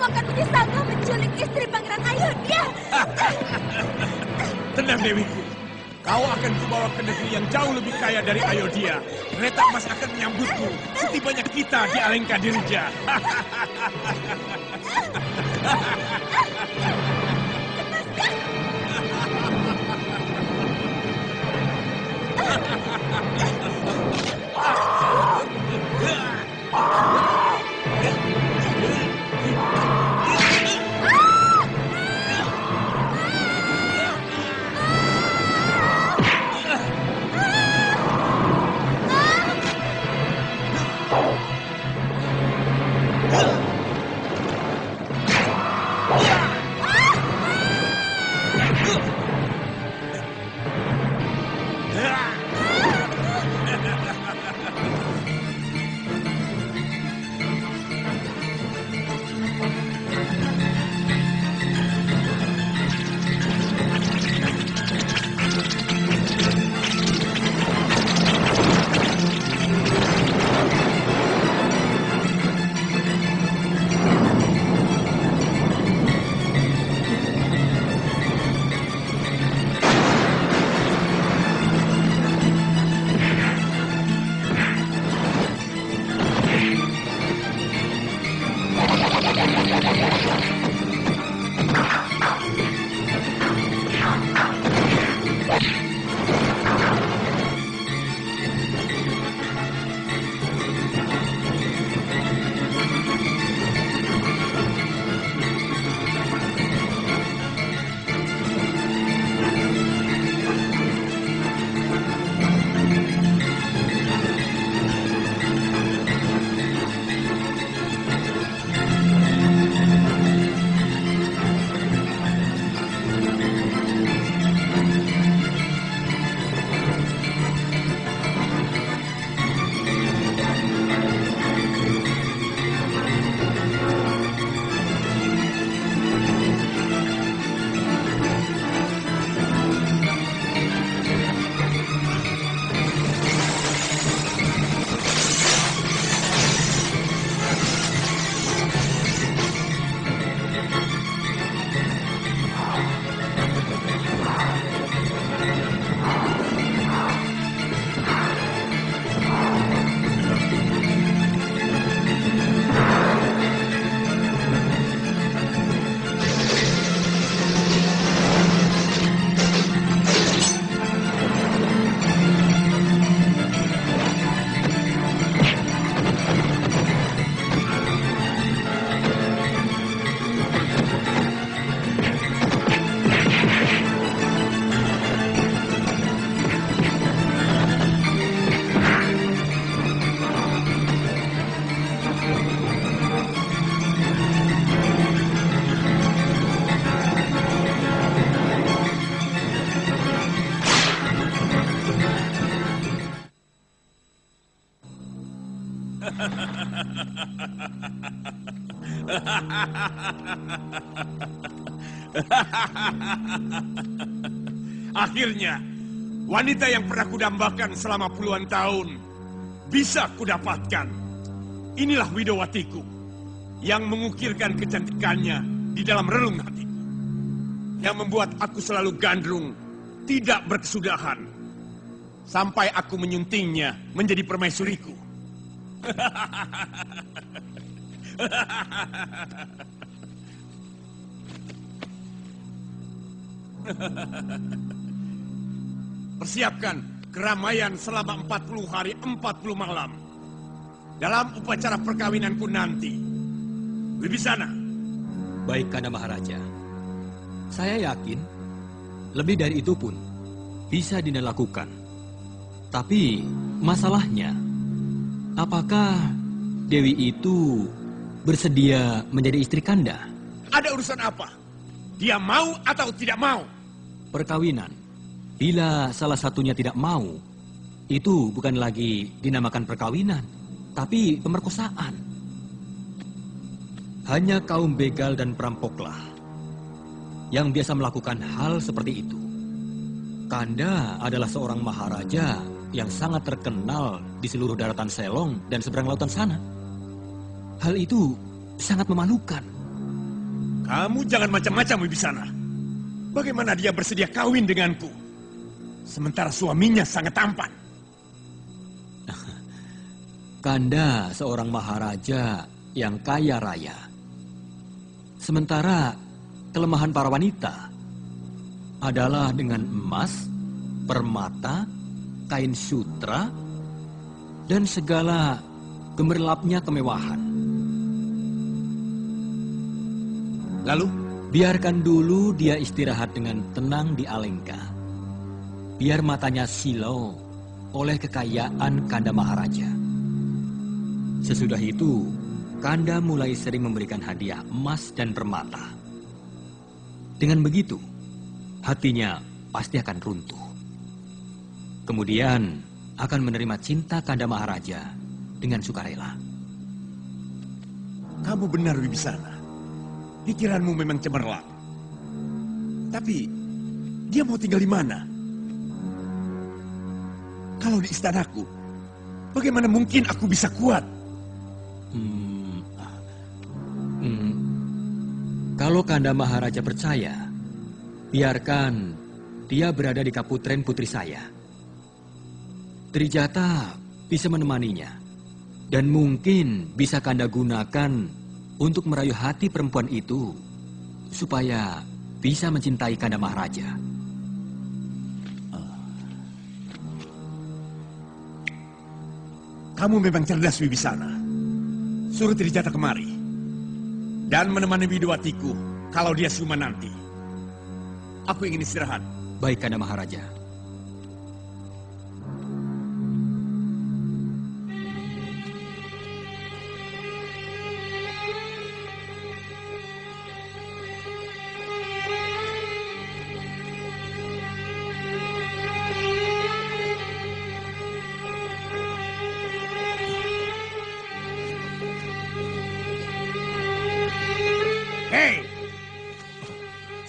akan menyesal kau menculik istri Pangeran Ayodhya. Tenang Dewiku, kau akan kubawa ke negeri yang jauh lebih kaya dari Ayodhya. Kereta emas akan menyambutku setibanya kita di Alengkadirja. Akhirnya, wanita yang pernah kudambakan selama puluhan tahun bisa kudapatkan. Inilah Widowatiku yang mengukirkan kecantikannya di dalam relung hati, yang membuat aku selalu gandrung, tidak berkesudahan, sampai aku menyuntingnya menjadi permaisuriku. Persiapkan keramaian selama 40 hari 40 malam dalam upacara perkawinanku nanti. Wibisana. Baik, Kanda Maharaja. Saya yakin lebih dari itu pun bisa Dinda lakukan. Tapi masalahnya, apakah Dewi itu bersedia menjadi istri Kanda? Ada urusan apa? Dia mau atau tidak mau? Perkawinan. Bila salah satunya tidak mau, itu bukan lagi dinamakan perkawinan, tapi pemerkosaan. Hanya kaum begal dan perampoklah yang biasa melakukan hal seperti itu. Kanda adalah seorang maharaja yang sangat terkenal di seluruh daratan Selong dan seberang lautan sana. Hal itu sangat memalukan. Kamu jangan macam-macam, Wibisana. Bagaimana dia bersedia kawin denganku? Sementara suaminya sangat tampan. Kanda seorang maharaja yang kaya raya. Sementara kelemahan para wanita adalah dengan emas, permata, kain sutra, dan segala gemerlapnya kemewahan. Lalu? Biarkan dulu dia istirahat dengan tenang di Alengka. Biar matanya silau oleh kekayaan Kanda Maharaja. Sesudah itu, Kanda mulai sering memberikan hadiah emas dan permata. Dengan begitu, hatinya pasti akan runtuh. Kemudian akan menerima cinta Kanda Maharaja dengan sukarela. Kamu benar, Wibisana. Pikiranmu memang cemerlang. Tapi, dia mau tinggal di mana? Kalau di istanaku, bagaimana mungkin aku bisa kuat? Kalau Kanda Maharaja percaya, biarkan dia berada di Kaputren putri saya. Trijata bisa menemaninya, dan mungkin bisa Kanda gunakan untuk merayu hati perempuan itu, supaya bisa mencintai Kanda Maharaja. Kamu memang cerdas, Wibisana. Suruh Trijata kemari. Dan menemani Widowatiku kalau dia siuman nanti. Aku ingin istirahat. Baik, Kanda Maharaja. Hei!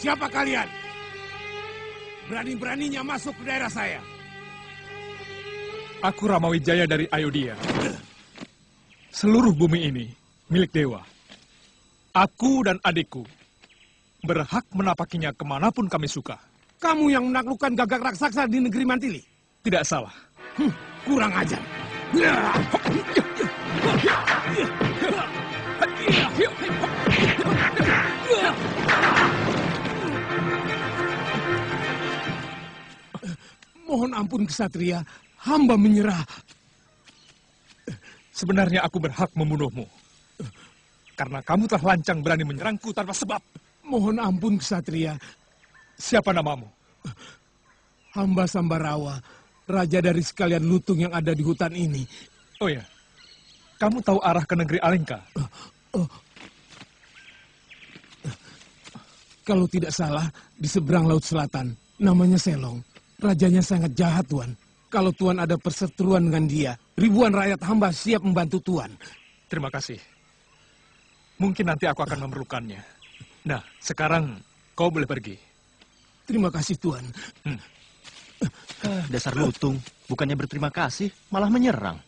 Siapa kalian? Berani-beraninya masuk ke daerah saya. Aku Ramawijaya dari Ayodhya. Seluruh bumi ini milik dewa. Aku dan adikku berhak menapakinya kemanapun kami suka. Kamu yang menaklukkan gagak raksasa di negeri Mantili? Tidak salah. Kurang ajar. Mohon ampun, Ksatria. Hamba menyerah. Sebenarnya aku berhak membunuhmu. Karena kamu telah lancang berani menyerangku tanpa sebab. Mohon ampun, Ksatria. Siapa namamu? Hamba Sambarawa, raja dari sekalian lutung yang ada di hutan ini. Oh ya, kamu tahu arah ke negeri Alengka? Kalau tidak salah, di seberang laut selatan. Namanya Selong. Rajanya sangat jahat, Tuan. Kalau Tuan ada perseteruan dengan dia, ribuan rakyat hamba siap membantu Tuan. Terima kasih. Mungkin nanti aku akan memerlukannya. Nah, sekarang kau boleh pergi. Terima kasih, Tuan. Dasar lutung, bukannya berterima kasih, malah menyerang.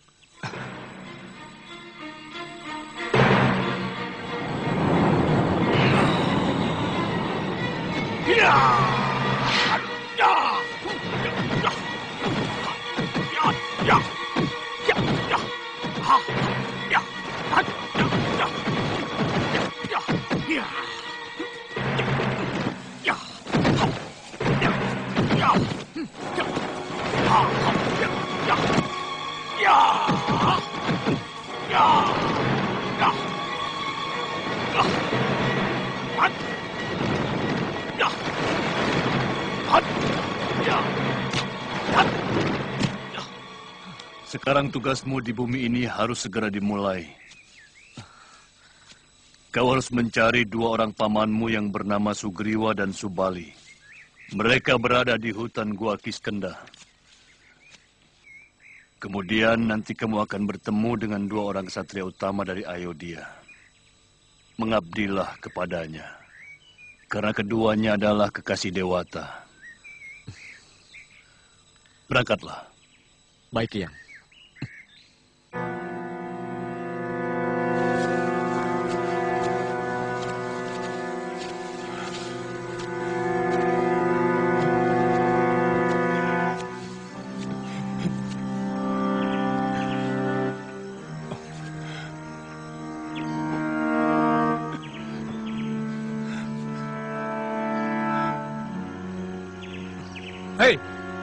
Sekarang tugasmu di bumi ini harus segera dimulai. Kau harus mencari dua orang pamanmu yang bernama Sugriwa dan Subali. Mereka berada di hutan Gua Kiskenda. Kemudian nanti kamu akan bertemu dengan dua orang ksatria utama dari Ayodhya. Mengabdilah kepadanya. Karena keduanya adalah kekasih Dewata. Berangkatlah. Baik, Yang.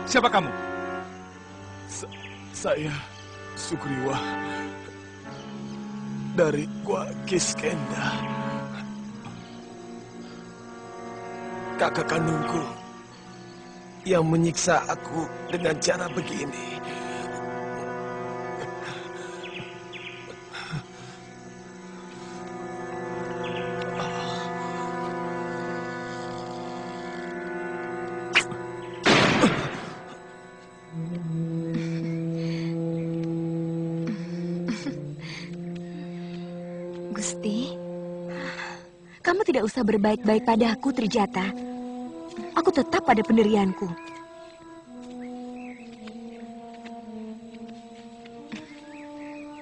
Siapa kamu? Saya Sugriwa dari Gua Kiskenda. Kakak kandungku yang menyiksa aku dengan cara begini. Gusti, kamu tidak usah berbaik-baik padaku, Trijata. Aku tetap pada pendirianku.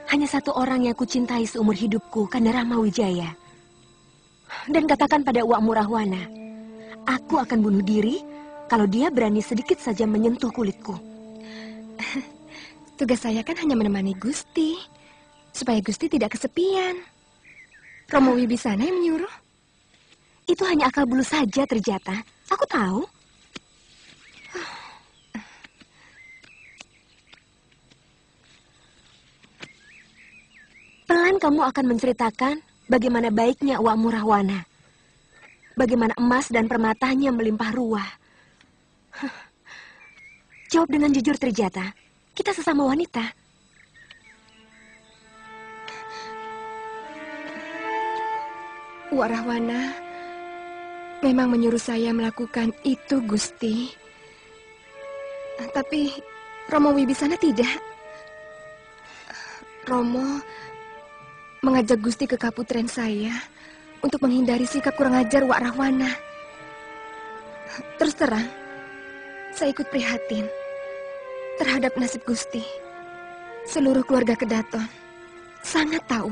Hanya satu orang yang kucintai seumur hidupku, karena Rama Wijaya. Dan katakan pada Uak Murahwana, aku akan bunuh diri kalau dia berani sedikit saja menyentuh kulitku. Tugas saya kan hanya menemani Gusti, supaya Gusti tidak kesepian. Romo Wibisana yang menyuruh. Itu hanya akal bulu saja, Trijata. Aku tahu. Pelan kamu akan menceritakan bagaimana baiknya Uak Murahwana. Bagaimana emas dan permatanya melimpah ruah. Jawab dengan jujur, Trijata. Kita sesama wanita. Uak Rahwana memang menyuruh saya melakukan itu, Gusti. Tapi Romo Wibisana tidak. Romo mengajak Gusti ke kaputren saya untuk menghindari sikap kurang ajar Uak Rahwana. Terus terang, saya ikut prihatin terhadap nasib Gusti. Seluruh keluarga Kedaton sangat tahu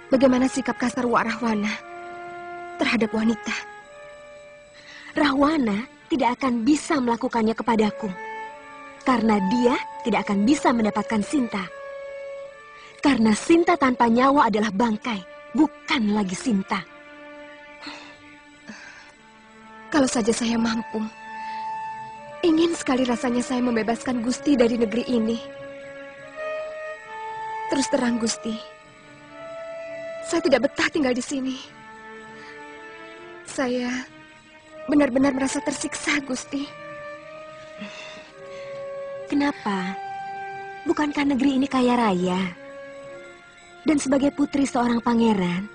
bagaimana sikap kasar Uak Rahwana terhadap wanita. Rahwana tidak akan bisa melakukannya kepadaku. Karena dia tidak akan bisa mendapatkan Sinta. Karena Sinta tanpa nyawa adalah bangkai, bukan lagi Sinta. Kalau saja saya mampu, ingin sekali rasanya saya membebaskan Gusti dari negeri ini. Terus terang, Gusti, saya tidak betah tinggal di sini. Saya benar-benar merasa tersiksa, Gusti. Kenapa? Bukankah negeri ini kaya raya? Dan sebagai putri seorang pangeran,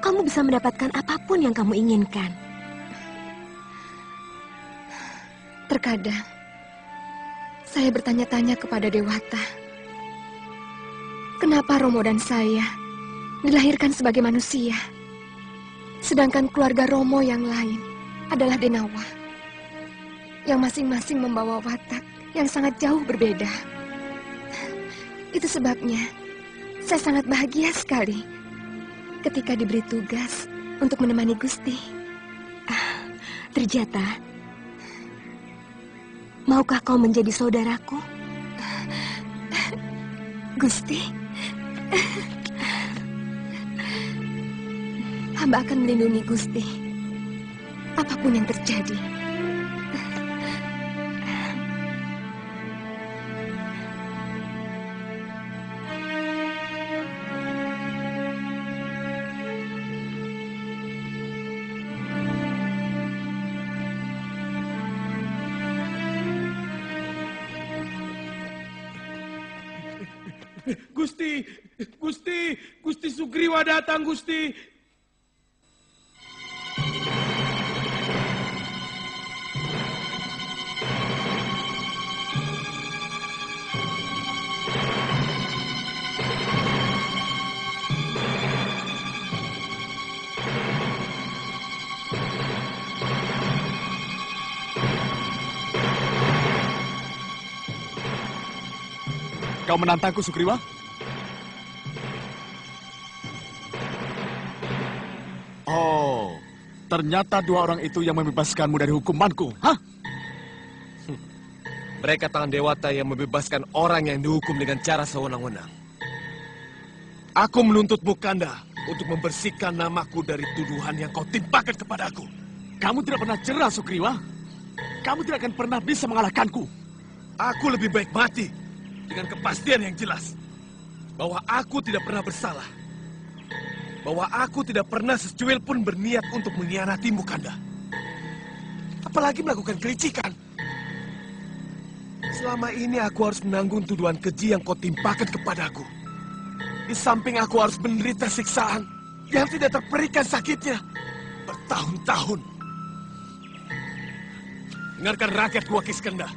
kamu bisa mendapatkan apapun yang kamu inginkan. Terkadang, saya bertanya-tanya kepada Dewata. Kenapa Romo dan saya dilahirkan sebagai manusia, sedangkan keluarga Romo yang lain adalah Denawa, yang masing-masing membawa watak yang sangat jauh berbeda. Itu sebabnya saya sangat bahagia sekali ketika diberi tugas untuk menemani Gusti. Trijata, maukah kau menjadi saudaraku? Gusti, hamba akan melindungi Gusti, apapun yang terjadi. Gusti Sugriwa datang, Gusti. Kau menantangku, Sugriwa? Oh, ternyata dua orang itu yang membebaskanmu dari hukumanku, hah? Mereka tangan Dewata yang membebaskan orang yang dihukum dengan cara sewenang-wenang. Aku menuntutmu, Kanda, untuk membersihkan namaku dari tuduhan yang kau timpakan kepadaku. Kamu tidak pernah cerah, Sugriwa. kamu tidak akan pernah bisa mengalahkanku. Aku lebih baik mati dengan kepastian yang jelas bahwa aku tidak pernah bersalah. Bahwa aku tidak pernah secuil pun berniat untuk mengkhianatimu, Kanda. Apalagi melakukan kelicikan. Selama ini aku harus menanggung tuduhan keji yang kau timpakan kepadaku. Di samping aku harus menderita siksaan yang tidak terperikan sakitnya bertahun-tahun. Dengarkan rakyat Gua Kiskenda.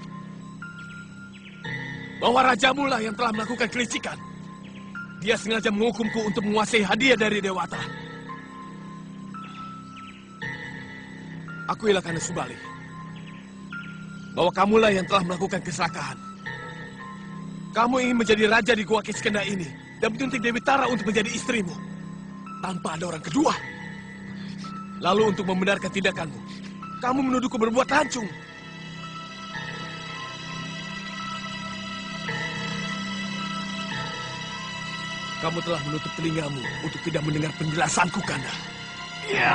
Bahwa rajamu lah yang telah melakukan kelicikan. Dia sengaja menghukumku untuk menguasai hadiah dari Dewata. Aku Kanda Subali. Bahwa kamulah yang telah melakukan keserakahan. Kamu ingin menjadi raja di Gua Kiskenda ini dan menyuntik Dewi Tara untuk menjadi istrimu tanpa ada orang kedua. Lalu untuk membenarkan tindakanmu, kamu menuduhku berbuat lancung. Kamu telah menutup telingamu untuk tidak mendengar penjelasanku, Kanda. Ya.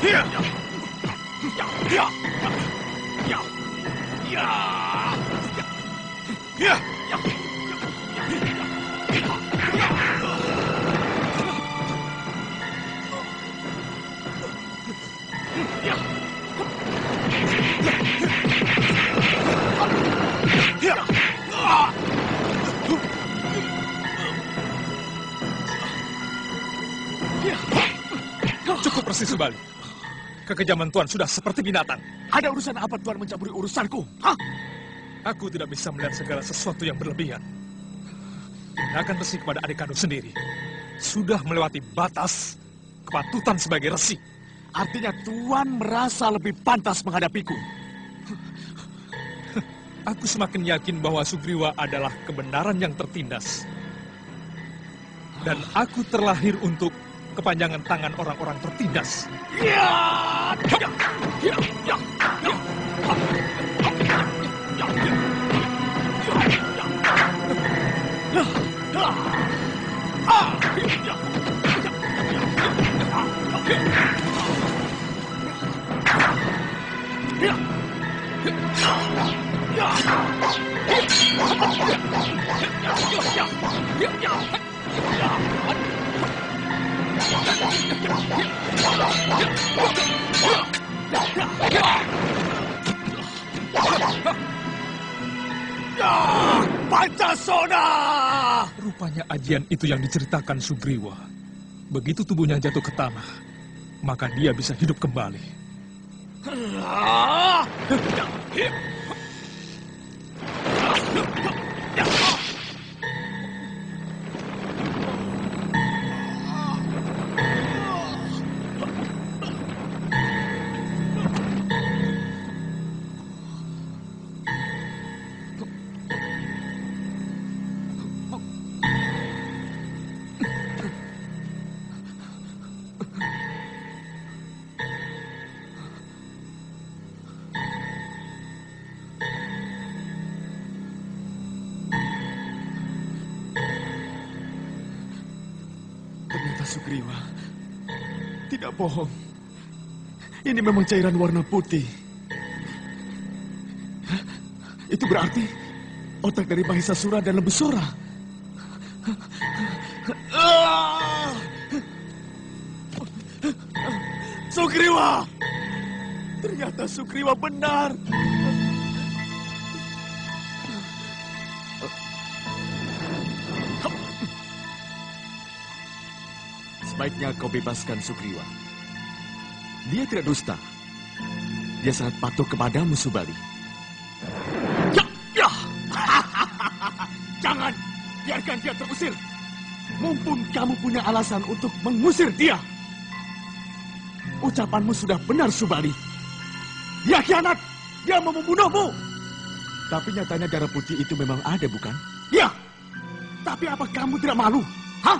Ya. Ya. Ya. Ya. Ya. Ya. Ya. Cukup Resi Subali. Kekejaman Tuan sudah seperti binatang. Ada urusan apa Tuan mencampuri urusanku? Hah? Aku tidak bisa melihat segala sesuatu yang berlebihan. Tindakan Resi kepada adik kandung sendiri sudah melewati batas kepatutan sebagai Resi. Artinya Tuan merasa lebih pantas menghadapiku. Aku semakin yakin bahwa Sugriwa adalah kebenaran yang tertindas. Dan aku terlahir untuk kepanjangan tangan orang-orang tertindas. Pancasona! Rupanya ajian itu yang diceritakan Sugriwa. Begitu tubuhnya jatuh ke tanah, maka dia bisa hidup kembali. Sugriwa, tidak bohong. Ini memang cairan warna putih. Hah? Itu berarti otak dari Mahisasura dan Lembusura. Sugriwa! Ternyata Sugriwa benar. Sebaiknya kau bebaskan Sugriwa. Dia tidak dusta. Dia sangat patuh kepadamu, Subali. Ya, ya. Jangan biarkan dia terusir. Mumpung kamu punya alasan untuk mengusir dia. Ucapanmu sudah benar, Subali. Dia khianat. Dia mau membunuhmu. Tapi nyatanya darah putih itu memang ada, bukan? Ya. Tapi apa kamu tidak malu? Hah?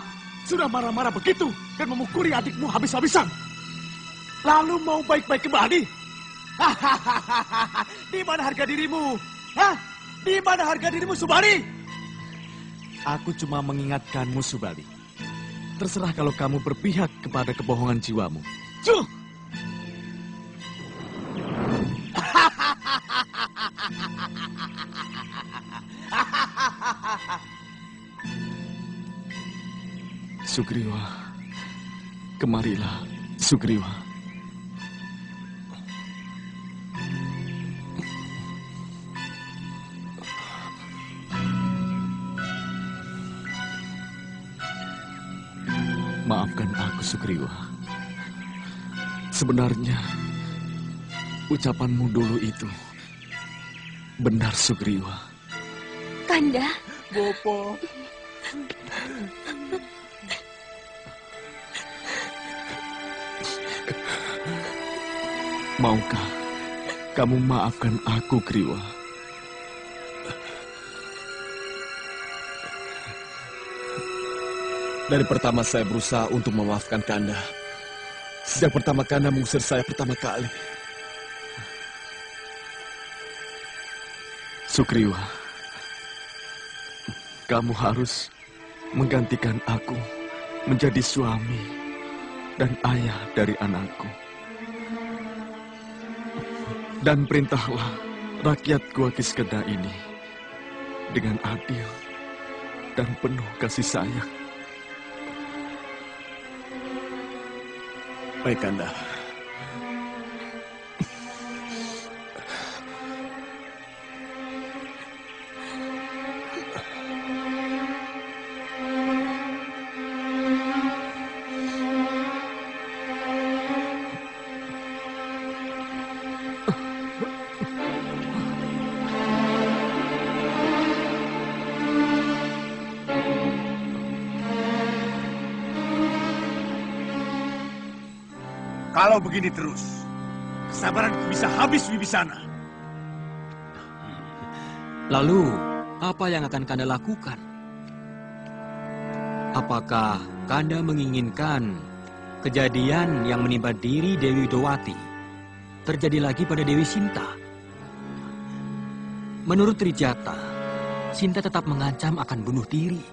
Sudah marah-marah begitu dan memukuli adikmu habis-habisan. Lalu mau baik-baik kembali? Hahaha. Di mana harga dirimu? Hah? Di mana harga dirimu, Subali? Aku cuma mengingatkanmu, Subali. Terserah kalau kamu berpihak kepada kebohongan jiwamu. Cuh! Sugriwa, kemarilah, Sugriwa. Maafkan aku, Sugriwa. Sebenarnya, ucapanmu dulu itu benar, Sugriwa. Kanda. Bopo. Maukah kamu maafkan aku, Griwa? Dari pertama saya berusaha untuk memaafkan Kanda. Sejak pertama Kanda mengusir saya pertama kali. Sugriwa, kamu harus menggantikan aku menjadi suami dan ayah dari anakku. Dan perintahlah rakyat Gua Kiskenda ini dengan adil dan penuh kasih sayang. Baik, Kanda. Kalau begini terus, kesabaranku bisa habis, Wibisana. Lalu, apa yang akan Kanda lakukan? Apakah Kanda menginginkan kejadian yang menimpa diri Dewi Widowati terjadi lagi pada Dewi Sinta? Menurut Trijata, Sinta tetap mengancam akan bunuh diri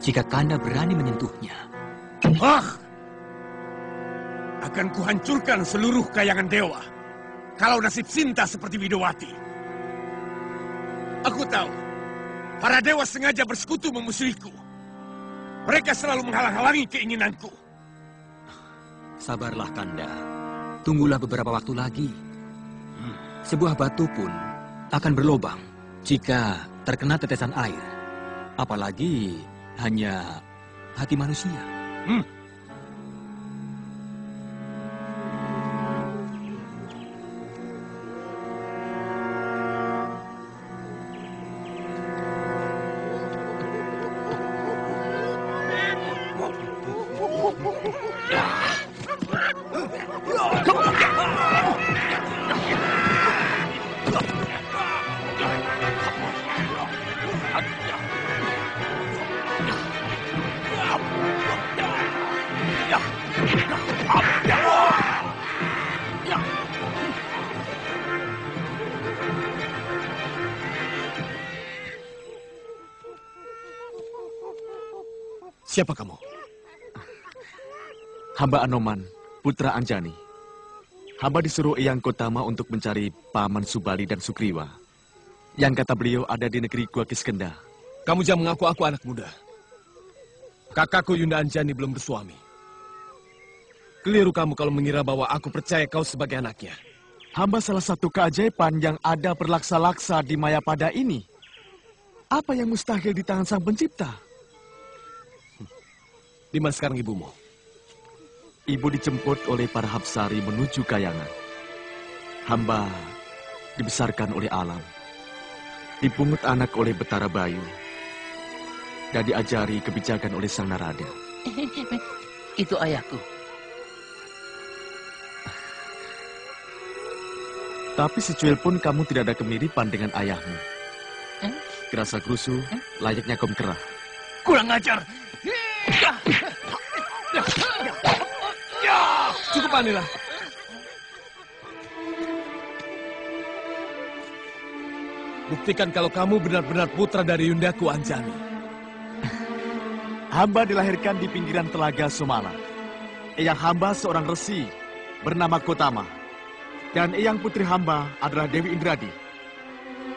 jika Kanda berani menyentuhnya. Akan kuhancurkan seluruh kayangan dewa kalau nasib Sinta seperti Widowati. Aku tahu, para dewa sengaja bersekutu memusuhiku. Mereka selalu menghalang-halangi keinginanku. Sabarlah, Kanda. Tunggulah beberapa waktu lagi. Sebuah batu pun akan berlobang jika terkena tetesan air. Apalagi hanya hati manusia. Siapa kamu? Hamba Anoman, putra Anjani. Hamba disuruh Eyang Kotama untuk mencari Paman Subali dan Sugriwa. Yang kata beliau ada di negeri Gua Kiskenda. Kamu jangan mengaku aku anak muda. Kakakku Yunda Anjani belum bersuami. Keliru kamu kalau mengira bahwa aku percaya kau sebagai anaknya. Hamba salah satu keajaiban yang ada berlaksa-laksa di Mayapada ini. Apa yang mustahil di tangan Sang Pencipta? Di mana sekarang ibumu? Ibu dijemput oleh para Hapsari menuju kayangan. Hamba dibesarkan oleh alam. Dipungut anak oleh Betara Bayu. Dan diajari kebijakan oleh Sang Narada. Itu ayahku. Tapi secuil pun kamu tidak ada kemiripan dengan ayahmu. Kerasa kerusu, layaknya kaum kerah. Kurang ajar. Cukup, Anila. Buktikan kalau kamu benar-benar putra dari Yundaku Anjani. Hamba dilahirkan di pinggiran telaga Sumala. Eyang hamba seorang resi bernama Kotama. Dan eyang putri hamba adalah Dewi Indradi.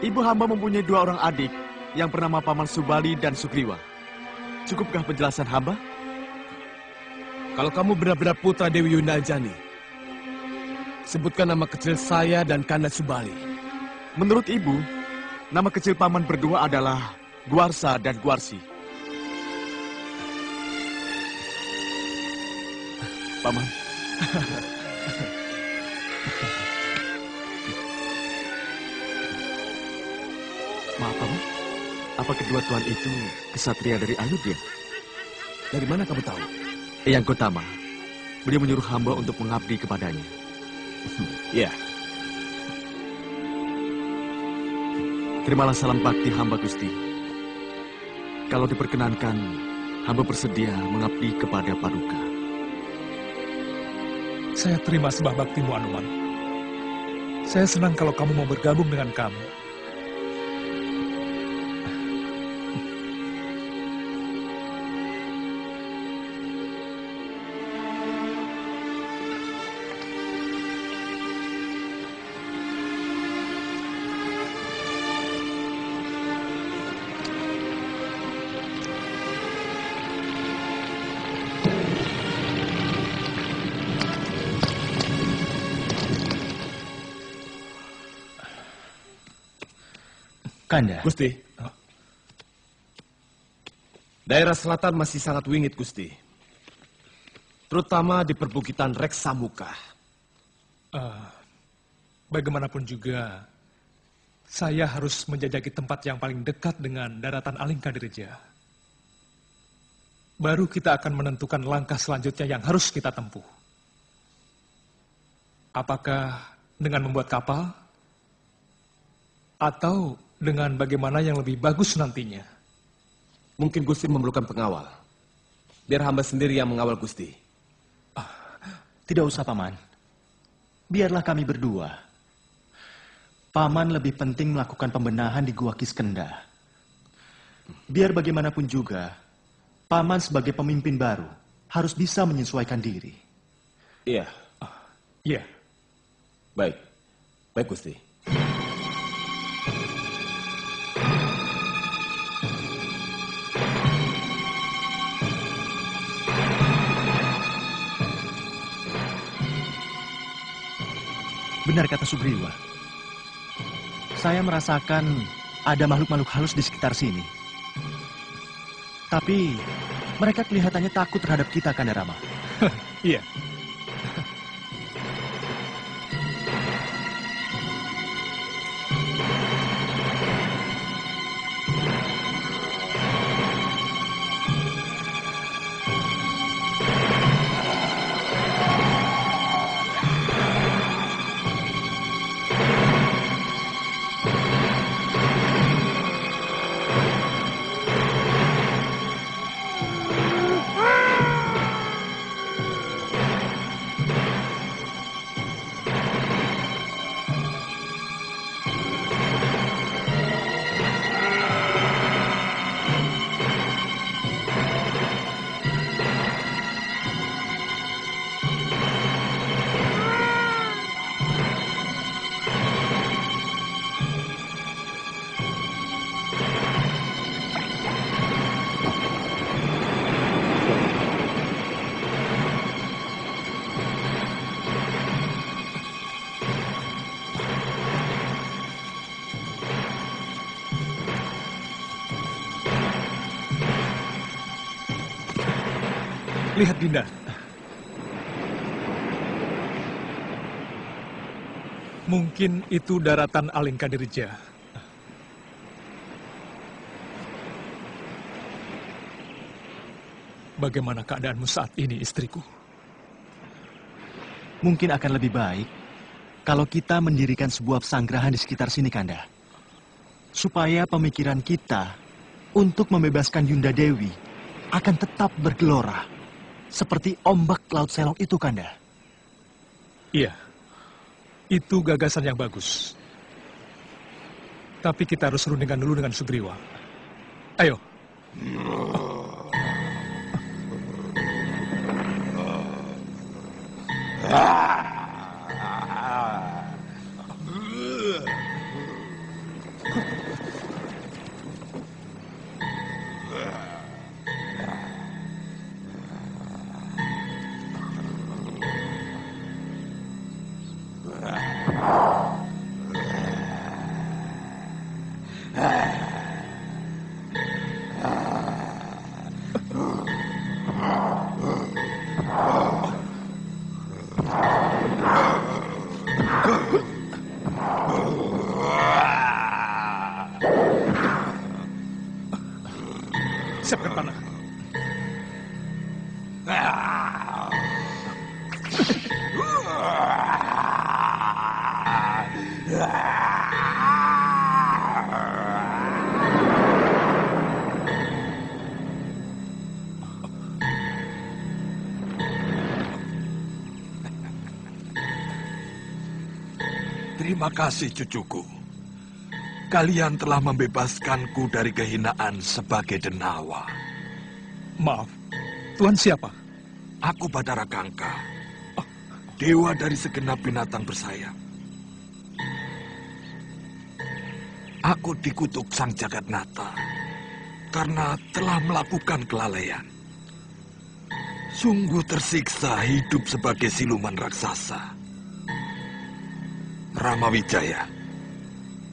Ibu hamba mempunyai 2 orang adik yang bernama Paman Subali dan Sugriwa. Cukupkah penjelasan hamba? Kalau kamu benar-benar putra Dewi Yundaljani, sebutkan nama kecil saya dan Kanda Subali. Menurut ibu, nama kecil paman berdua adalah Guarsa dan Guarsi. Paman. Maaf, Paman. Apa kedua tuan itu kesatria dari Ayodhya? Dari mana kamu tahu? Eyang Gotama. Beliau menyuruh hamba untuk mengabdi kepadanya. Ya. Terimalah salam bakti hamba, Gusti. Kalau diperkenankan, hamba bersedia mengabdi kepada Paduka. Saya terima sembah baktimu, Anoman. Saya senang kalau kamu mau bergabung dengan kami. Kanda. Gusti. Daerah selatan masih sangat wingit, Gusti. Terutama di perbukitan Reksamuka. Bagaimanapun juga, saya harus menjajaki tempat yang paling dekat dengan daratan Alengkadirja. Baru kita akan menentukan langkah selanjutnya yang harus kita tempuh. Apakah dengan membuat kapal? Atau dengan bagaimana yang lebih bagus nantinya? Mungkin Gusti memerlukan pengawal. Biar hamba sendiri yang mengawal Gusti. Tidak usah, Paman. Biarlah kami berdua. Paman lebih penting melakukan pembenahan di Gua Kiskenda. Biar bagaimanapun juga, Paman sebagai pemimpin baru harus bisa menyesuaikan diri. Iya. Iya. Baik. Baik, Gusti. Benar kata Sugriwa. Saya merasakan ada makhluk-makhluk halus di sekitar sini. Tapi mereka kelihatannya takut terhadap kita, Kanda Rama. Iya. Lihat, Dinda. Mungkin itu daratan Alengkadirja. Bagaimana keadaanmu saat ini, istriku? Mungkin akan lebih baik kalau kita mendirikan sebuah pesanggrahan di sekitar sini, Kanda. Supaya pemikiran kita untuk membebaskan Yunda Dewi akan tetap bergelora. Seperti ombak Laut Selong itu, Kanda. Iya, itu gagasan yang bagus. Tapi kita harus rundingkan dulu dengan Sugriwa. Ayo. Siapkan panah. Terima kasih, cucuku. Kalian telah membebaskanku dari kehinaan sebagai denawa. Maaf, Tuan siapa? Aku Bathara Kangka, dewa dari segenap binatang bersayap. Aku dikutuk Sang Jagatnata karena telah melakukan kelalaian. Sungguh tersiksa hidup sebagai siluman raksasa. Rama Wijaya,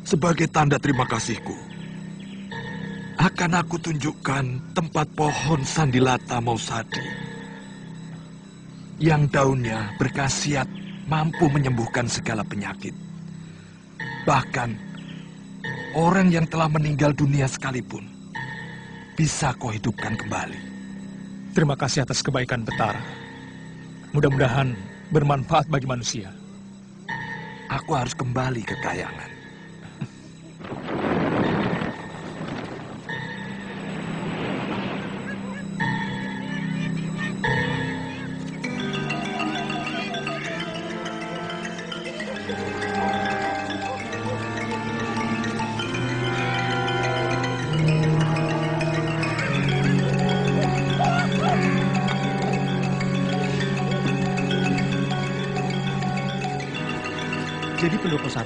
sebagai tanda terima kasihku, akan aku tunjukkan tempat pohon Sandilata Mausadi yang daunnya berkhasiat mampu menyembuhkan segala penyakit. Bahkan orang yang telah meninggal dunia sekalipun bisa kau hidupkan kembali. Terima kasih atas kebaikan Bathara. Mudah-mudahan bermanfaat bagi manusia. Aku harus kembali ke Kahyangan. Jadi pendopo 1,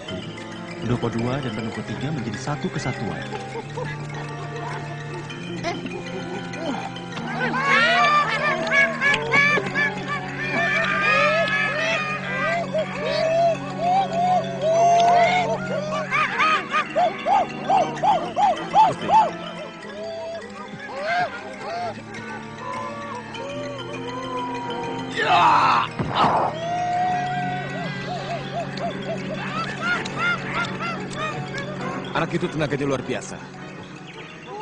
pendopo 2, dan pendopo 3 menjadi satu kesatuan. Anak itu tenaganya luar biasa.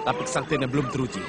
Tapi kesaktiannya belum teruji.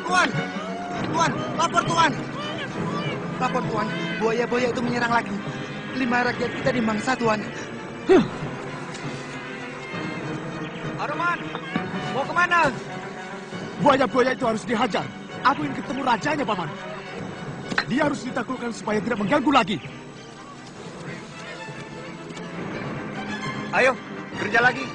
Tuan! Tuan! Lapor, Tuan! Lapor, Tuan. Buaya-buaya itu menyerang lagi. 5 rakyat kita dimangsa, Tuan. Aruman! Mau kemana? Buaya-buaya itu harus dihajar. Aku ingin ketemu rajanya, Paman. Dia harus ditaklukkan supaya tidak mengganggu lagi. Ayo, kerja lagi.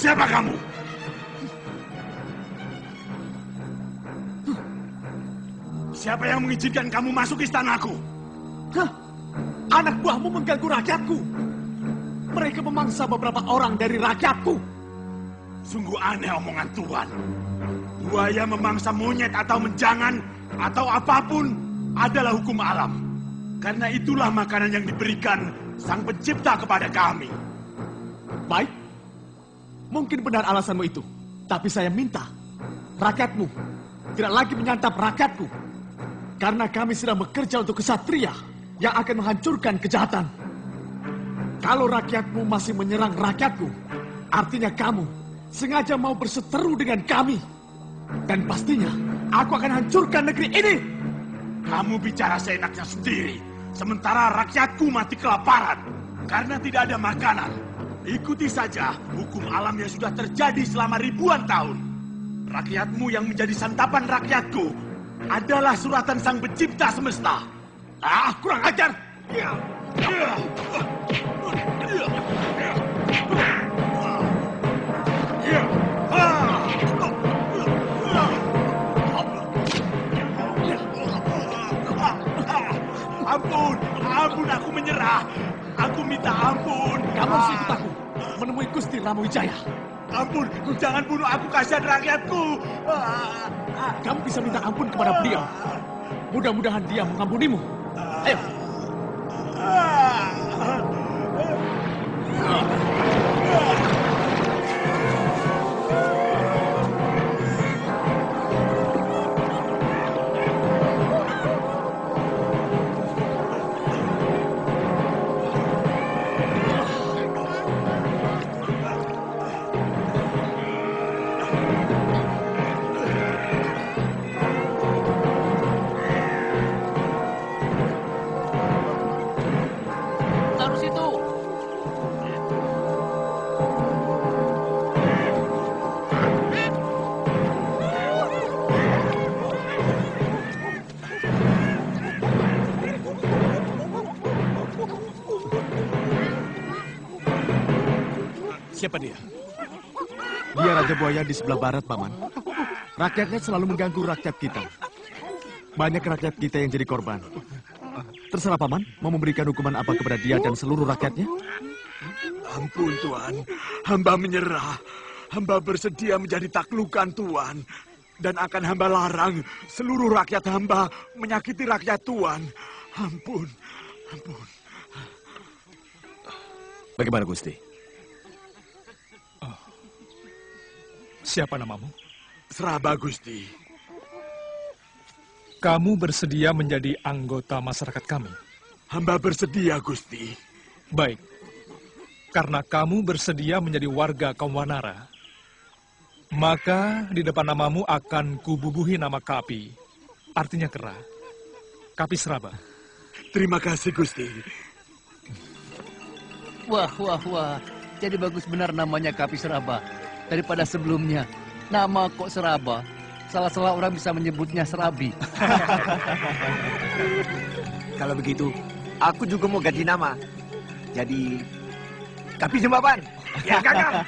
Siapa kamu? Siapa yang mengizinkan kamu masuk istanaku? Hah? Anak buahmu mengganggu rakyatku. Mereka memangsa beberapa orang dari rakyatku. Sungguh aneh omongan Tuan. Buaya memangsa monyet atau menjangan atau apapun adalah hukum alam. Karena itulah makanan yang diberikan Sang Pencipta kepada kami. Baik. Mungkin benar alasanmu itu. Tapi saya minta rakyatmu tidak lagi menyantap rakyatku. Karena kami sedang bekerja untuk kesatria yang akan menghancurkan kejahatan. Kalau rakyatmu masih menyerang rakyatku, artinya kamu sengaja mau berseteru dengan kami. Dan pastinya aku akan hancurkan negeri ini. Kamu bicara seenaknya sendiri, sementara rakyatku mati kelaparan karena tidak ada makanan. Ikuti saja hukum alam yang sudah terjadi selama ribuan tahun. Rakyatmu yang menjadi santapan rakyatku adalah suratan sang pencipta semesta. Kurang ajar! Ampun, aku menyerah. Aku minta ampun. Kamu harus ikut aku menemui Gusti Ramuwijaya. Ampun, jangan bunuh aku, kasihan rakyatku. Kamu bisa minta ampun kepada beliau. Mudah-mudahan dia mengampunimu. Ayo. Siapa dia? Dia Raja Buaya di sebelah barat, Paman. Rakyatnya selalu mengganggu rakyat kita. Banyak rakyat kita yang jadi korban. Terserah, Paman, mau memberikan hukuman apa kepada dia dan seluruh rakyatnya? Ampun, Tuan. Hamba menyerah. Hamba bersedia menjadi taklukan Tuan. Dan akan hamba larang seluruh rakyat hamba menyakiti rakyat Tuan. Ampun, ampun. Bagaimana, Gusti? Siapa namamu? Seraba, Gusti. Kamu bersedia menjadi anggota masyarakat kami? Hamba bersedia, Gusti. Baik. Karena kamu bersedia menjadi warga kaum Wanara, maka di depan namamu akan kububuhi nama Kapi. Artinya kera. Kapi Seraba. Terima kasih, Gusti. Wah. Jadi bagus benar namanya Kapi Seraba. Daripada sebelumnya, nama kok Seraba. Salah-salah orang bisa menyebutnya Serabi. Kalau begitu, aku juga mau ganti nama. Jadi, Kapi Jembaban. Ya, Kakak.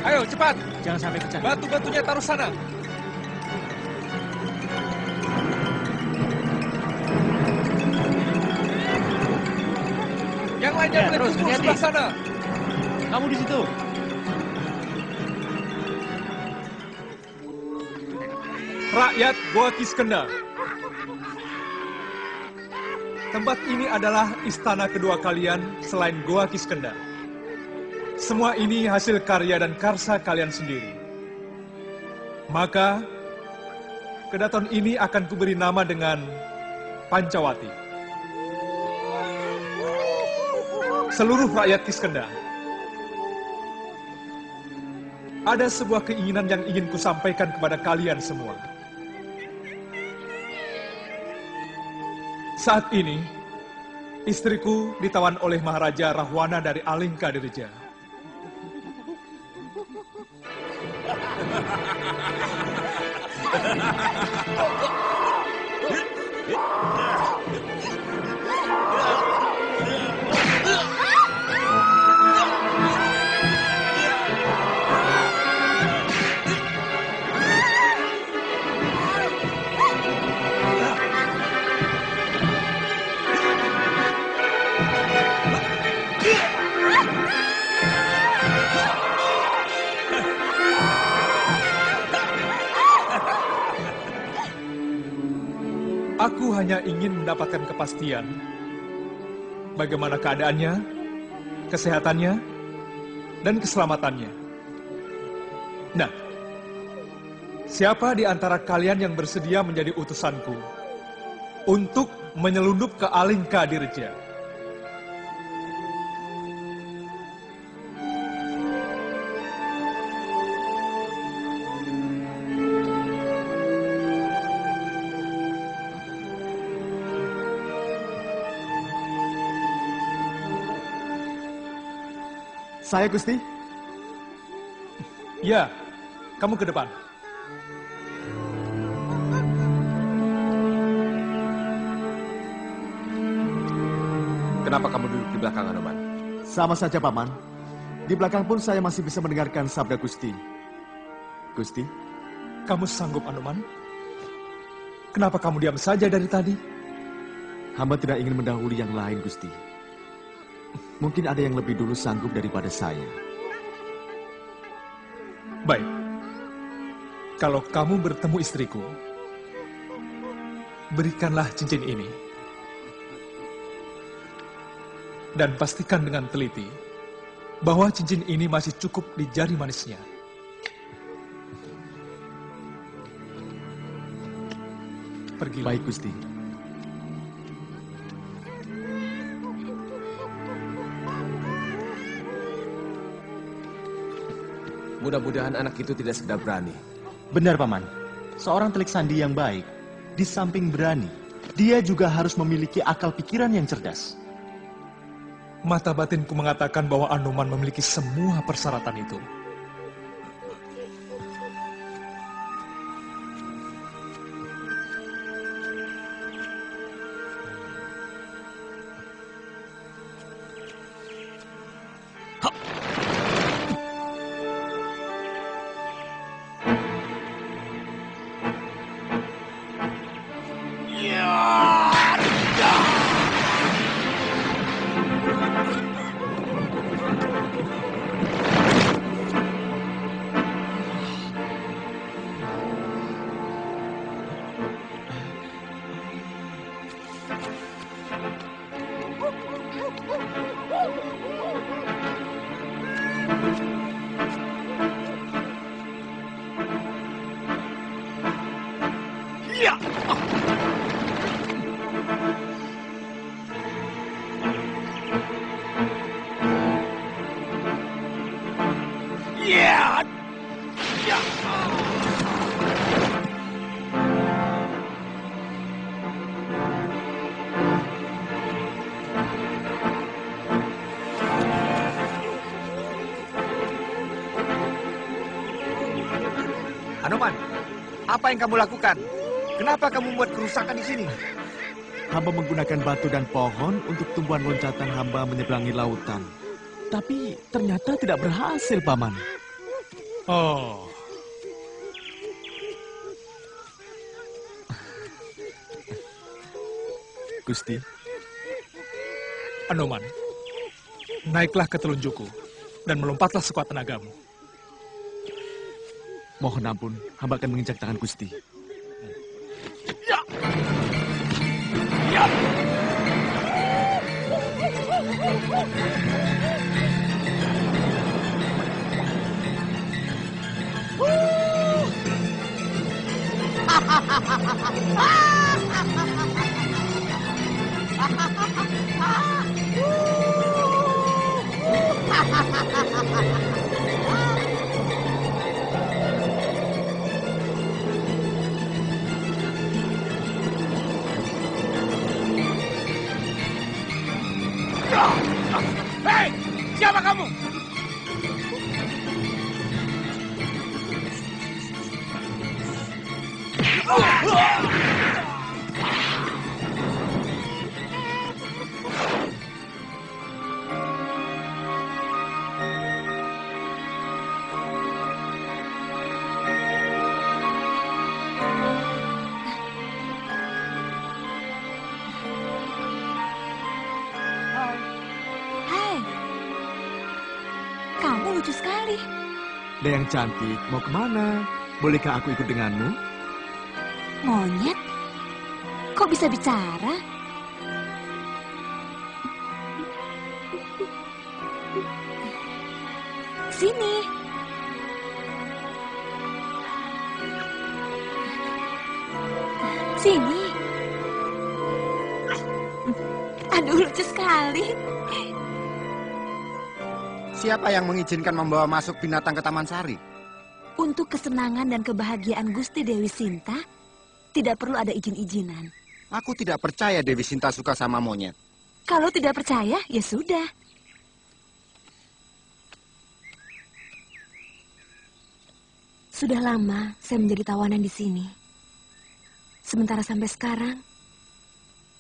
Ayo, cepat. Jangan sampai pecah. Batu-batunya taruh sana. Yang lainnya boleh tunggu sebelah sana. Kamu di situ. Rakyat Goa Kiskenda. Tempat ini adalah istana kedua kalian selain Goa Kiskenda. Semua ini hasil karya dan karsa kalian sendiri. Maka, kedaton ini akan kuberi nama dengan Pancawati. Seluruh rakyat Kiskenda, ada sebuah keinginan yang ingin kusampaikan kepada kalian semua. Saat ini, istriku ditawan oleh Maharaja Rahwana dari Alengka Dirija. Aku hanya ingin mendapatkan kepastian bagaimana keadaannya, kesehatannya, dan keselamatannya. Nah, siapa di antara kalian yang bersedia menjadi utusanku untuk menyelundup ke Alingka Dirja? Saya, Gusti. Ya, kamu ke depan. Kenapa kamu duduk di belakang, Anoman? Sama saja, Paman. Di belakang pun saya masih bisa mendengarkan sabda Gusti. Gusti? Kamu sanggup, Anoman? Kenapa kamu diam saja dari tadi? Hamba tidak ingin mendahului yang lain, Gusti. Mungkin ada yang lebih dulu sanggup daripada saya. Baik. Kalau kamu bertemu istriku, berikanlah cincin ini. Dan pastikan dengan teliti bahwa cincin ini masih cukup di jari manisnya. Pergilah. Baik, Gusti. Mudah-mudahan anak itu tidak sekedar berani. Benar, Paman. Seorang telik sandi yang baik, di samping berani, dia juga harus memiliki akal pikiran yang cerdas. Mata batinku mengatakan bahwa Anoman memiliki semua persyaratan itu. Anoman, apa yang kamu lakukan? Kenapa kamu membuat kerusakan di sini? Hamba menggunakan batu dan pohon untuk tumbuhan loncatan hamba menyeberangi lautan. Tapi ternyata tidak berhasil, Paman. Oh. Gusti. Anoman, naiklah ke telunjukku dan melompatlah sekuat tenagamu. Mohon ampun, hamba akan menginjak tangan Gusti. Ya. Ya. Hei, siapa kamu? Kamu lucu sekali. Dayang cantik, mau kemana? Bolehkah aku ikut denganmu? Monyet? Kok bisa bicara? Sini. Sini. Aduh, lucu sekali. Siapa yang mengizinkan membawa masuk binatang ke Taman Sari? Untuk kesenangan dan kebahagiaan Gusti Dewi Sinta, tidak perlu ada izin-izinan. Aku tidak percaya Dewi Sinta suka sama monyet. Kalau tidak percaya, ya sudah. Sudah lama saya menjadi tawanan di sini. Sementara sampai sekarang,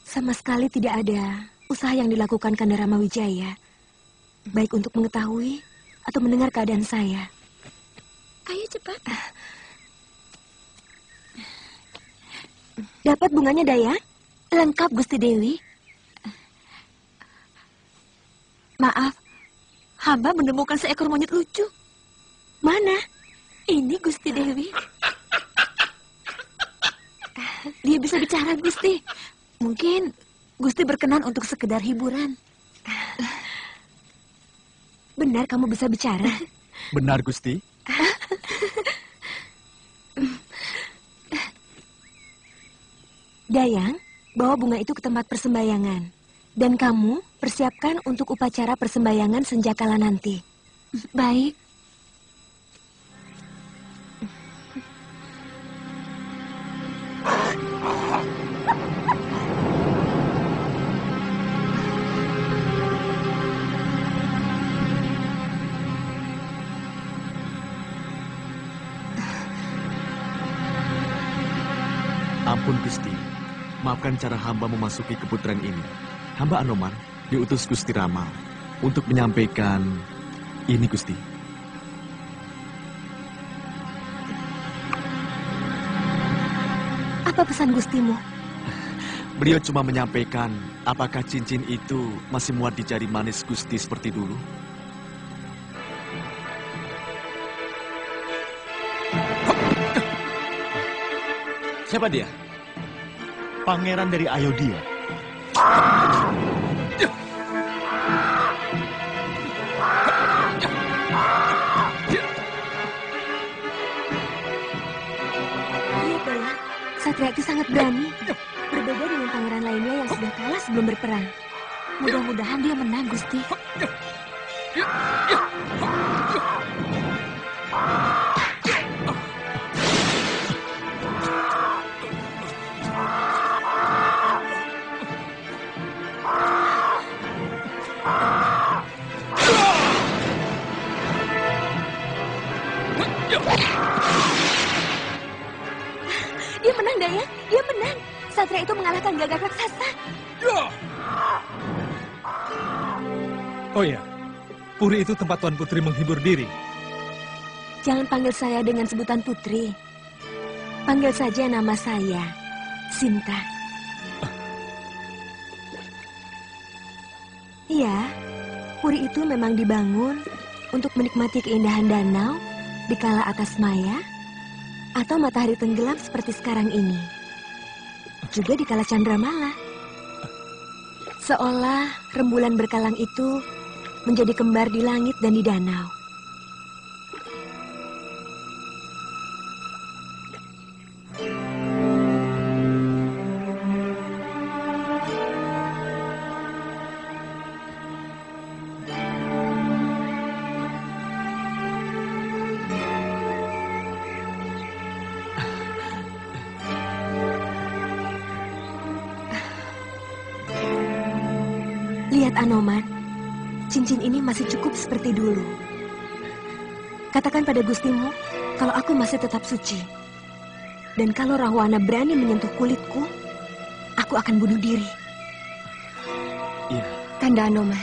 sama sekali tidak ada usaha yang dilakukan Kanda Ramawijaya, baik untuk mengetahui atau mendengar keadaan saya. Ayo cepat. Dapat bunganya, Dayang? Lengkap, Gusti Dewi. Maaf, hamba menemukan seekor monyet lucu. Mana? Ini Gusti Dewi. Dia bisa bicara, Gusti. Mungkin Gusti berkenan untuk sekedar hiburan. Benar kamu bisa bicara? Benar, Gusti. Dayang, bawa bunga itu ke tempat persembahyangan. Dan kamu persiapkan untuk upacara persembahyangan senjakala nanti. Baik. Ampun Gusti, maafkan cara hamba memasuki keputaran ini. Hamba Anoman diutus Gusti Rama untuk menyampaikan ini Gusti. Apa pesan Gustimu? Beliau cuma menyampaikan apakah cincin itu masih muat di jari manis Gusti seperti dulu. Siapa dia? Pangeran dari Ayodhya. Lihat, Dayang. Satria itu sangat berani. Berbeda dengan pangeran lainnya yang sudah kalah sebelum berperang. Mudah-mudahan dia menang, Gusti. Dia menang, Dayang. Dia menang. Satria itu mengalahkan gagak raksasa. Oh ya, puri itu tempat Tuan Putri menghibur diri. Jangan panggil saya dengan sebutan Putri. Panggil saja nama saya, Sinta. Iya, puri itu memang dibangun untuk menikmati keindahan danau di kala atas maya atau matahari tenggelam seperti sekarang ini. Juga di kala candramala. Seolah rembulan berkalang itu menjadi kembar di langit dan di danau. Lihat Anoman, cincin ini masih cukup seperti dulu. Katakan pada Gustimu kalau aku masih tetap suci. Dan kalau Rahwana berani menyentuh kulitku, aku akan bunuh diri. Iya. Kanda Anoman,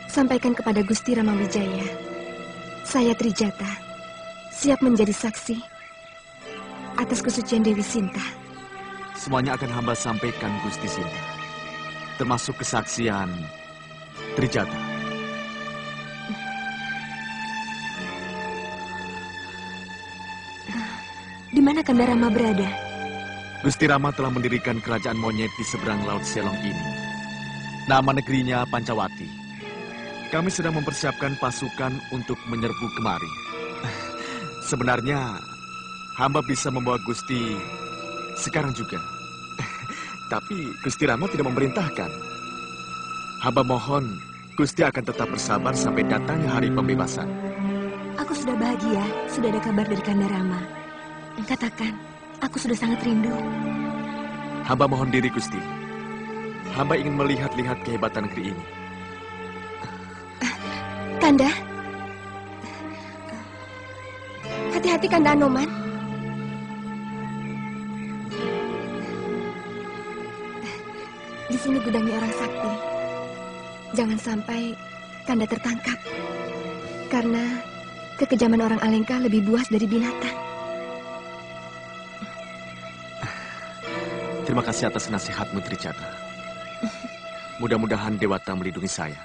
sampaikan kepada Gusti Ramawijaya. Saya Trijata, siap menjadi saksi atas kesucian Dewi Sinta. Semuanya akan hamba sampaikan Gusti Sinta. Termasuk kesaksian Trijata. Di mana Kanda Rama berada? Gusti Rama telah mendirikan kerajaan monyet di seberang Laut Selong ini. Nama negerinya Pancawati. Kami sedang mempersiapkan pasukan untuk menyerbu kemari. Sebenarnya, hamba bisa membawa Gusti sekarang juga. Tapi Gusti Rama tidak memerintahkan. Hamba mohon Gusti akan tetap bersabar sampai datangnya hari pembebasan. Aku sudah bahagia, sudah ada kabar dari Kanda Rama. Katakan, aku sudah sangat rindu. Hamba mohon diri, Gusti. Hamba ingin melihat-lihat kehebatan negeri ini. Kanda. Hati-hati, Kanda Anoman. Di sini gudangnya orang sakti. Jangan sampai Kanda tertangkap. Karena kekejaman orang Alengka lebih buas dari binatang. Terima kasih atas nasihatmu, Tricata. Mudah-mudahan Dewata melindungi saya.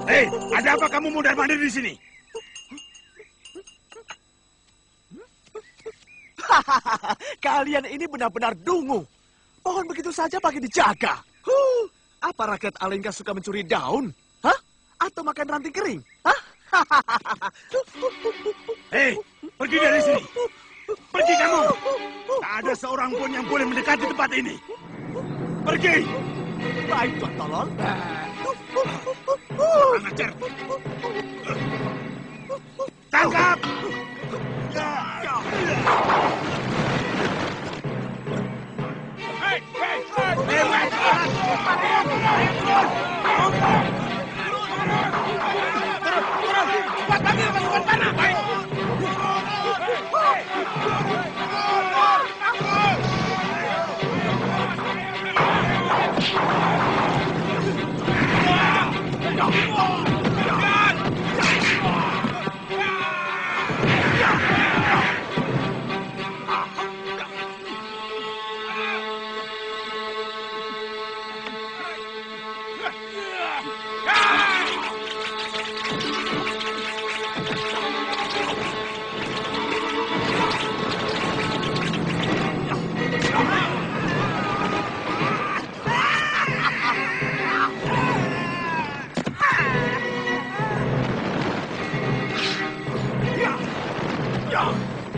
Hei, ada apa kamu mundar-mandir di sini? Kalian ini benar-benar dungu. Pohon begitu saja pakai dijaga. Apa rakyat Alengka suka mencuri daun? Hah? Atau makan ranting kering? Hah? Hei, pergi dari sini. Pergi kamu. Tak ada seorang pun yang boleh mendekati tempat ini. Pergi. Baik, Tuan Tolol. Ajar. Tangkap.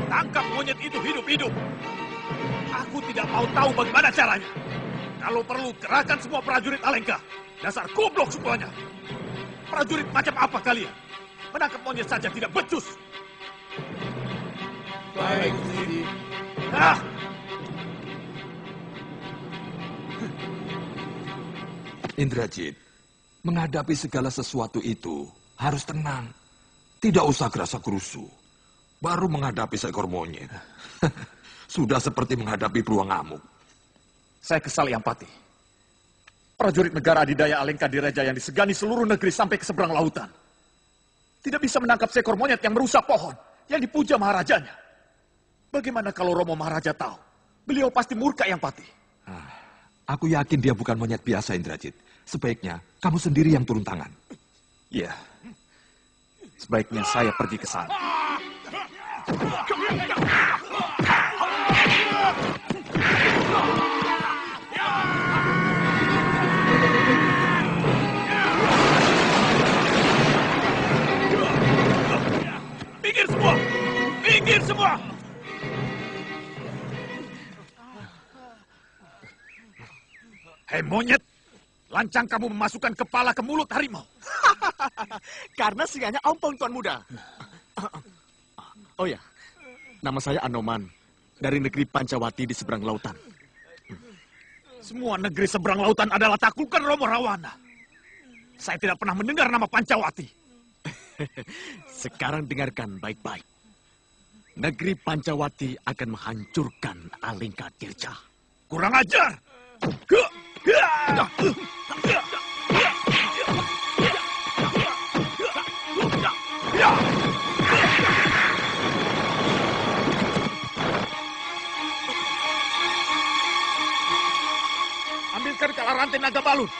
Tangkap monyet itu hidup-hidup. Aku tidak mau tahu bagaimana caranya. Kalau perlu, kerahkan semua prajurit Alengka. Dasar goblok semuanya. Prajurit macam apa kalian? Menangkap monyet saja tidak becus. Baik, Gusti. Indrajit, menghadapi segala sesuatu itu harus tenang. Tidak usah gerasa gerusu. Baru menghadapi seekor monyet. Sudah seperti menghadapi beruang ngamuk. Saya kesal, Yang Pati. Prajurit negara adidaya Alengka Direja yang disegani seluruh negeri sampai ke seberang lautan. Tidak bisa menangkap seekor monyet yang merusak pohon, yang dipuja maharajanya. Bagaimana kalau Romo Maharaja tahu? Beliau pasti murka, Yang Pati. Aku yakin dia bukan monyet biasa, Indrajit. Sebaiknya kamu sendiri yang turun tangan. Iya. Sebaiknya saya pergi ke sana. Hei monyet, lancang kamu memasukkan kepala ke mulut harimau. Karena singanya ompong, Tuan Muda. Oh ya, nama saya Anoman, dari negeri Pancawati di seberang lautan. Semua negeri seberang lautan adalah taklukan Romo Rawana. Saya tidak pernah mendengar nama Pancawati. Sekarang dengarkan baik-baik. Negeri Pancawati akan menghancurkan Alengka Tirca. Kurang ajar! Ambilkan kala rantai naga balun.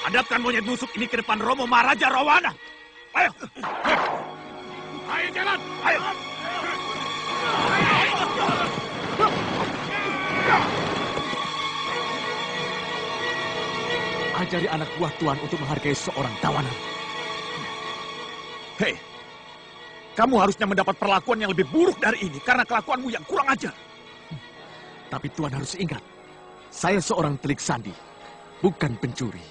Hadapkan monyet busuk ini ke depan Romo Maharaja Rawana. Ayo. Ayo jalan. Ayo. Ajari anak buah Tuan untuk menghargai seorang tawanan. Hei, kamu harusnya mendapat perlakuan yang lebih buruk dari ini karena kelakuanmu yang kurang ajar. Tapi Tuan harus ingat, saya seorang telik sandi, bukan pencuri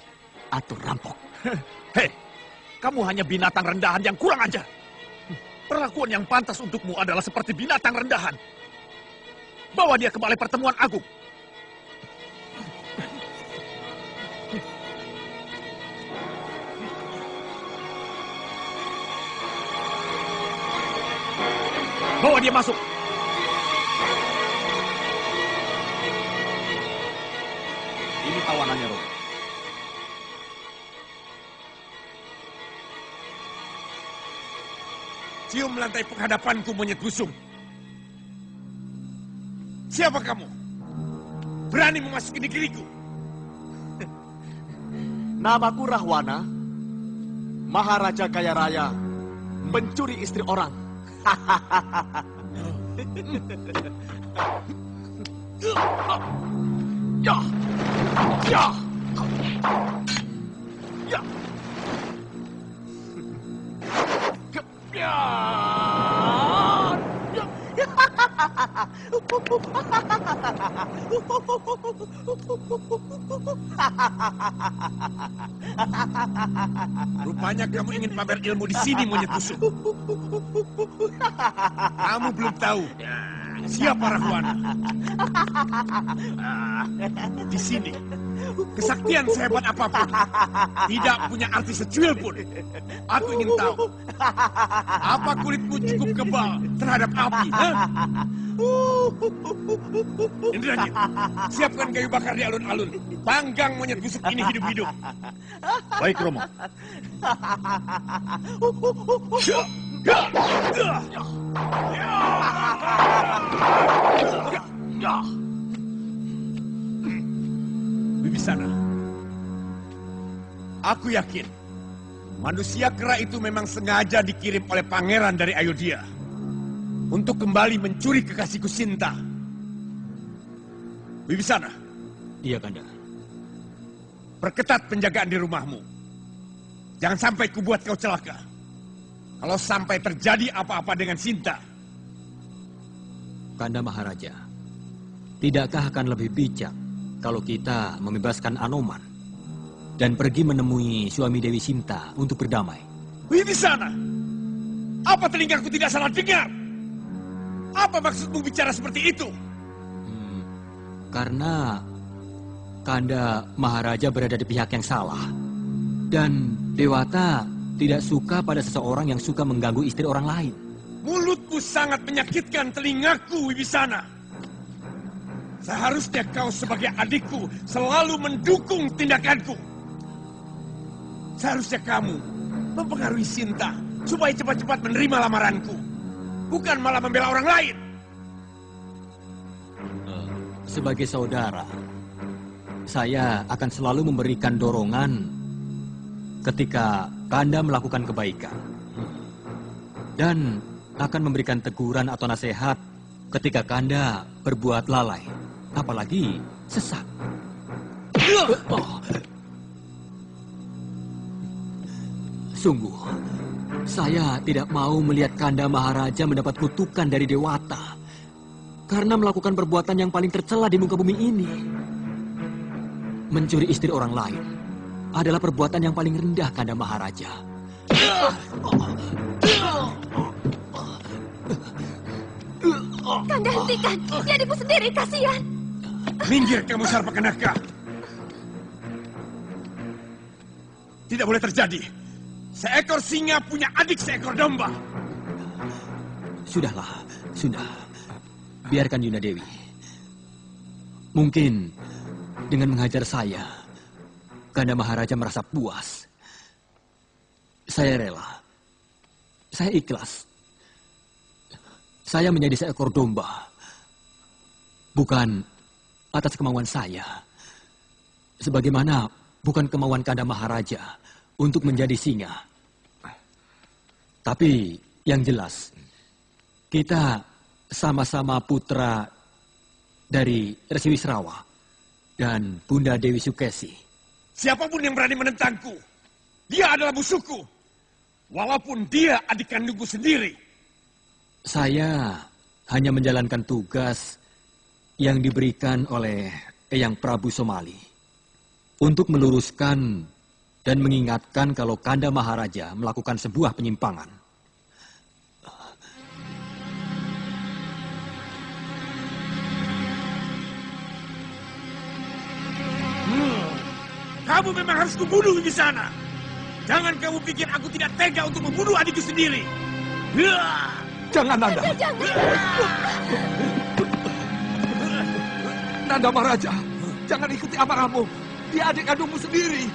atau rampok. Hei, kamu hanya binatang rendahan yang kurang ajar. Perlakuan yang pantas untukmu adalah seperti binatang rendahan. Bawa dia ke balai pertemuan agung. Bawa dia masuk. Ini tawanannya, Romo. Cium lantai penghadapanku, monyet busung. Siapa kamu? Berani memasuki negeriku? Namaku Rahwana, Maharaja Kaya Raya, mencuri istri orang. Ya. Ya. Ya. Ya. Rupanya kamu ingin pamer ilmu di sini, monyet busuk. Kamu belum tahu siapa Rahwana. Di sini, kesaktian sehebat apapun tidak punya arti secuil pun. Aku ingin tahu, apa kulitmu cukup kebal terhadap api? Indrajit, siapkan kayu bakar di alun-alun. Panggang monyet busuk ini hidup-hidup. Baik, Romo. Wibisana, aku yakin manusia kera itu memang sengaja dikirim oleh pangeran dari Ayodhya untuk kembali mencuri kekasihku Sinta. Wibisana. Iya, Kanda. Perketat penjagaan di rumahmu. Jangan sampai kubuat kau celaka. Kalau sampai terjadi apa-apa dengan Sinta. Kanda Maharaja, tidakkah akan lebih bijak kalau kita membebaskan Anoman dan pergi menemui suami Dewi Sinta untuk berdamai? Wibisana, apa telingaku tidak salah dengar? Apa maksudmu bicara seperti itu? Karena Kanda Maharaja berada di pihak yang salah. Dan Dewata tidak suka pada seseorang yang suka mengganggu istri orang lain. Mulutmu sangat menyakitkan telingaku, Wibisana. Seharusnya kau sebagai adikku selalu mendukung tindakanku. Seharusnya kamu mempengaruhi Sinta supaya cepat-cepat menerima lamaranku. Bukan malah membela orang lain. Sebagai saudara, saya akan selalu memberikan dorongan ketika Kanda melakukan kebaikan. Dan akan memberikan teguran atau nasihat ketika Kanda berbuat lalai, apalagi sesat. Sungguh, saya tidak mau melihat Kanda Maharaja mendapat kutukan dari Dewata karena melakukan perbuatan yang paling tercela di muka bumi ini. Mencuri istri orang lain adalah perbuatan yang paling rendah, Kanda Maharaja. Kanda, hentikan. Dia adikku sendiri, kasihan. Minggir kamu, Sarpakenaka. Tidak boleh terjadi. Seekor singa punya adik seekor domba. Sudahlah, sudah. Biarkan Yunda Dewi. Mungkin dengan menghajar saya, Kanda Maharaja merasa puas. Saya rela. Saya ikhlas. Saya menjadi seekor domba. Bukan atas kemauan saya. Sebagaimana bukan kemauan Kanda Maharaja untuk menjadi singa. Tapi yang jelas, kita sama-sama putra dari Resi Wisrawa dan Bunda Dewi Sukesi. Siapapun yang berani menentangku, dia adalah musuhku. Walaupun dia adik kandungku sendiri. Saya hanya menjalankan tugas yang diberikan oleh Eyang Prabu Somali untuk meluruskan dan mengingatkan kalau Kanda Maharaja melakukan sebuah penyimpangan. Kamu memang harus kubunuh di sana. Jangan kamu pikir aku tidak tega untuk membunuh adikku sendiri. Jangan, Nanda. Nanda Maharaja, jangan ikuti amarahmu. Dia adik kandungmu sendiri.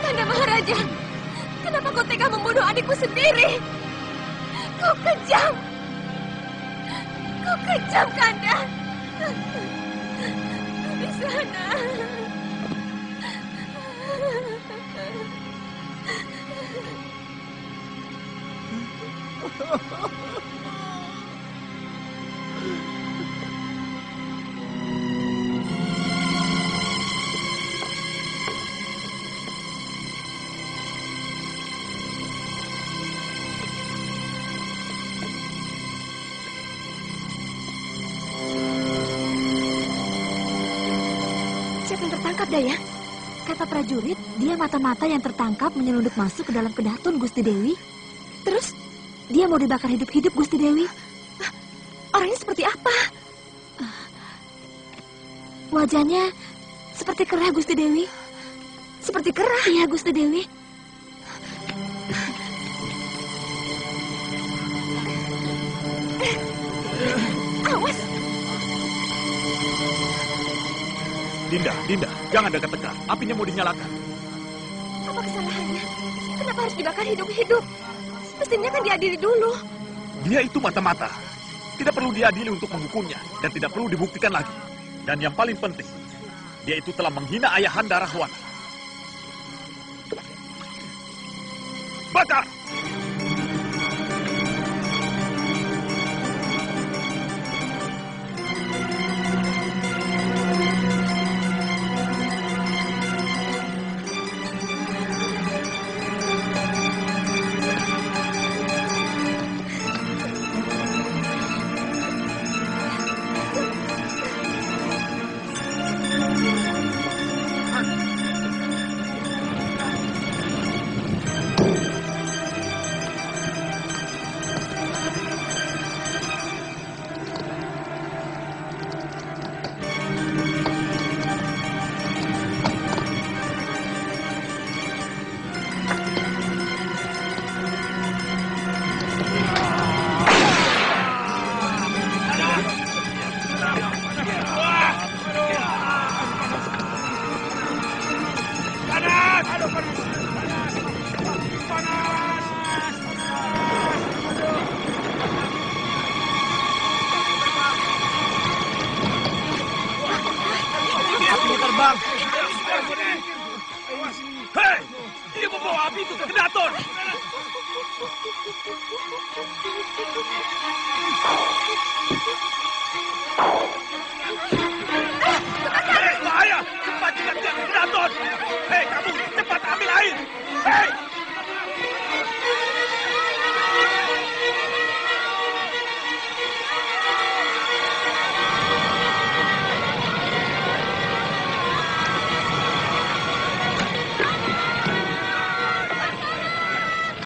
Kanda Maharaja, kenapa kau tega membunuh adikku sendiri? Kau kejam. Kau kejam, Kanda. Di sana. Siapa yang tertangkap, Dayang? Kata prajurit, dia mata-mata yang tertangkap menyelundup masuk ke dalam kedatun Gusti Dewi. Terus, dia mau dibakar hidup-hidup, Gusti Dewi. Orangnya seperti apa? Wajahnya seperti kerah, Gusti Dewi. Seperti kerah? Iya, Gusti Dewi. Awas! Dinda, jangan dekat-dekat. Apinya mau dinyalakan. Apa kesalahannya? Kenapa harus dibakar hidup-hidup? Mestinya kan diadili dulu. Dia itu mata-mata. Tidak perlu diadili untuk menghukumnya. Dan tidak perlu dibuktikan lagi. Dan yang paling penting, dia itu telah menghina ayahanda Rahwana. Bakar! Kedaton!